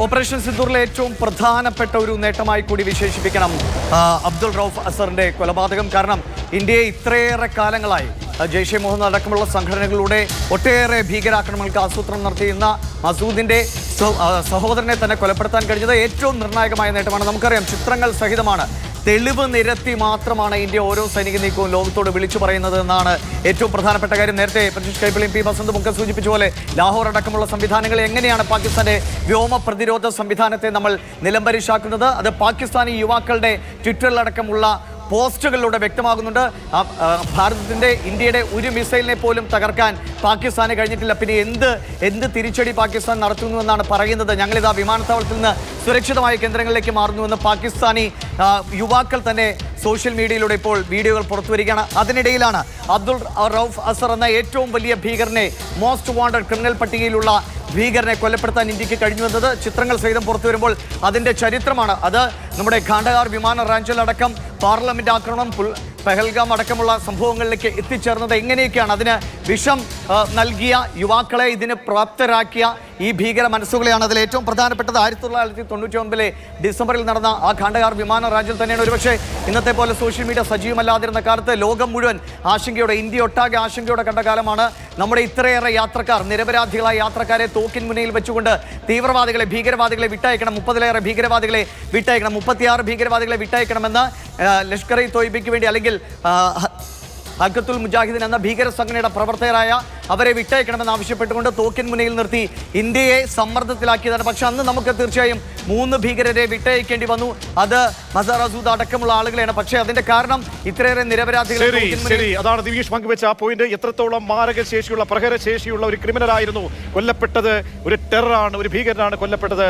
Operation സിന്ദൂറിലെ ഏറ്റവും പ്രധാനപ്പെട്ട ഒരു നേട്ടമായി കൂടി വിശേഷിപ്പിക്കണം അബ്ദുൾ റൌഫ് അസറിന്റെ കൊലപാതകം. കാരണം ഇന്ത്യയെ ഇത്രയേറെ കാലങ്ങളായി ജെയ്ഷെ മുഹമ്മദ് അടക്കമുള്ള സംഘടനകളുടെ ഒട്ടേറെ ഭീകരാക്രമണങ്ങൾക്ക് ആസൂത്രണം നടത്തിയിരുന്ന മസൂദിന്റെ സഹോദരനെ തന്നെ കൊലപ്പെടുത്താൻ കഴിഞ്ഞത് ഏറ്റവും നിർണായകമായ നേട്ടമാണ്. നമുക്കറിയാം, ചിത്രങ്ങൾ സഹിതമാണ്, തെളിവ് നിരത്തി മാത്രമാണ് ഇന്ത്യ ഓരോ സൈനിക നീക്കവും ലോകത്തോട് വിളിച്ചു പറയുന്നത് എന്നാണ് ഏറ്റവും പ്രധാനപ്പെട്ട കാര്യം. നേരത്തെ പ്രതീഷ് കൈപ്പിളിയും പി ബസന്തും ഒക്കെ സൂചിപ്പിച്ച പോലെ ലാഹോർ അടക്കമുള്ള സംവിധാനങ്ങൾ എങ്ങനെയാണ് പാകിസ്ഥാന്റെ വ്യോമ പ്രതിരോധ സംവിധാനത്തെ നമ്മൾ നിലംപരിശാക്കുന്നത്, അത് പാകിസ്ഥാനി യുവാക്കളുടെ ട്വിറ്ററിലടക്കമുള്ള പോസ്റ്റുകളിലൂടെ വ്യക്തമാകുന്നുണ്ട്. ഇന്ത്യയുടെ ഒരു മിസൈലിനെ പോലും തകർക്കാൻ പാകിസ്ഥാന് കഴിഞ്ഞിട്ടില്ല. പിന്നെ എന്ത് തിരിച്ചടി പാകിസ്ഥാൻ നടത്തുന്നുവെന്നാണ് പറയുന്നത്. ഞങ്ങളിതാ വിമാനത്താവളത്തിൽ നിന്ന് സുരക്ഷിതമായ കേന്ദ്രങ്ങളിലേക്ക് മാറുന്നുവെന്ന് പാകിസ്ഥാനി യുവാക്കൾ തന്നെ സോഷ്യൽ മീഡിയയിലൂടെ ഇപ്പോൾ വീഡിയോകൾ പുറത്തുവരികയാണ്. അതിനിടയിലാണ് അബ്ദുൾ റൌഫ് അസർ എന്ന ഏറ്റവും വലിയ ഭീകരനെ, മോസ്റ്റ് വാണ്ടഡ് ക്രിമിനൽ പട്ടികയിലുള്ള ഭീകരനെ കൊലപ്പെടുത്താൻ ഇന്ത്യക്ക് കഴിഞ്ഞുവെന്നത് ചിത്രങ്ങൾ സഹിതം പുറത്തു വരുമ്പോൾ അതിൻ്റെ ചരിത്രമാണ്. അത് നമ്മുടെ ഖാണ്ഡഹാർ വിമാന റാഞ്ചിലടക്കം പാർലമെന്റ് ആക്രമണം, പെഹൽഗാം അടക്കമുള്ള സംഭവങ്ങളിലേക്ക് എത്തിച്ചേർന്നത് എങ്ങനെയൊക്കെയാണ്. അതിന് വിഷം നൽകിയ യുവാക്കളെ ഇതിന് പ്രാപ്തരാക്കിയ ഈ ഭീകര മനസ്സുകളെയാണ്. അതിൽ ഏറ്റവും പ്രധാനപ്പെട്ടത് 1999 ഡിസംബറിൽ നടന്ന ആ ഖാണ്ഡഹാർ വിമാന റാഞ്ചിൽ തന്നെയാണ്. ഒരുപക്ഷെ ഇന്നത്തെ പോലെ സോഷ്യൽ മീഡിയ സജീവമല്ലാതിരുന്ന കാലത്ത് ലോകം മുഴുവൻ ആശങ്കയോടെ, ഇന്ത്യ ഒട്ടാകെ ആശങ്കയോടെ കണ്ട കാലമാണ്. നമ്മുടെ ഇത്രയേറെ യാത്രക്കാർ, നിരപരാധികളായ യാത്രക്കാരെ തോക്കിൻ മുനയിൽ വെച്ചുകൊണ്ട് തീവ്രവാദികളെ, ഭീകരവാദികളെ വിട്ടയക്കണം, 30-ലേറെ ഭീകരവാദികളെ വിട്ടയക്കണം, 36 ഭീകരവാദികളെ വിട്ടയക്കണമെന്ന് ലഷ്കർ ഇ തോയ്ബയ്ക്ക് വേണ്ടി, അല്ലെങ്കിൽ ഹഖത്തുൽ മുജാഹിദീൻ എന്ന ഭീകര സംഘടനയുടെ പ്രവർത്തകരായ അവരെ വിട്ടയക്കണമെന്ന് ആവശ്യപ്പെട്ടുകൊണ്ട് തോക്കിൻ മുനയിൽ നിർത്തി ഇന്ത്യയെ സമ്മർദ്ദത്തിലാക്കിയതാണ്. പക്ഷെ അന്ന് നമുക്ക് തീർച്ചയായും 3 ഭീകരരെ വിട്ടയക്കേണ്ടി വന്നു. അത് മസാർ അസൂദ് അടക്കമുള്ള ആളുകളെയാണ്. പക്ഷേ അതിന്റെ കാരണം ഇത്രയേറെ നിരപരാധികൾ. അതാണ് ദിവീഷ് പങ്കുവെച്ച ആ പോയിന്റ്. എത്രത്തോളം മാരക ശേഷിയുള്ള, പ്രഹര ശേഷിയുള്ള ഒരു ക്രിമിനൽ ആയിരുന്നു കൊല്ലപ്പെട്ടത്, ഒരു ടെററാണ്, ഒരു ഭീകരനാണ് കൊല്ലപ്പെട്ടത്.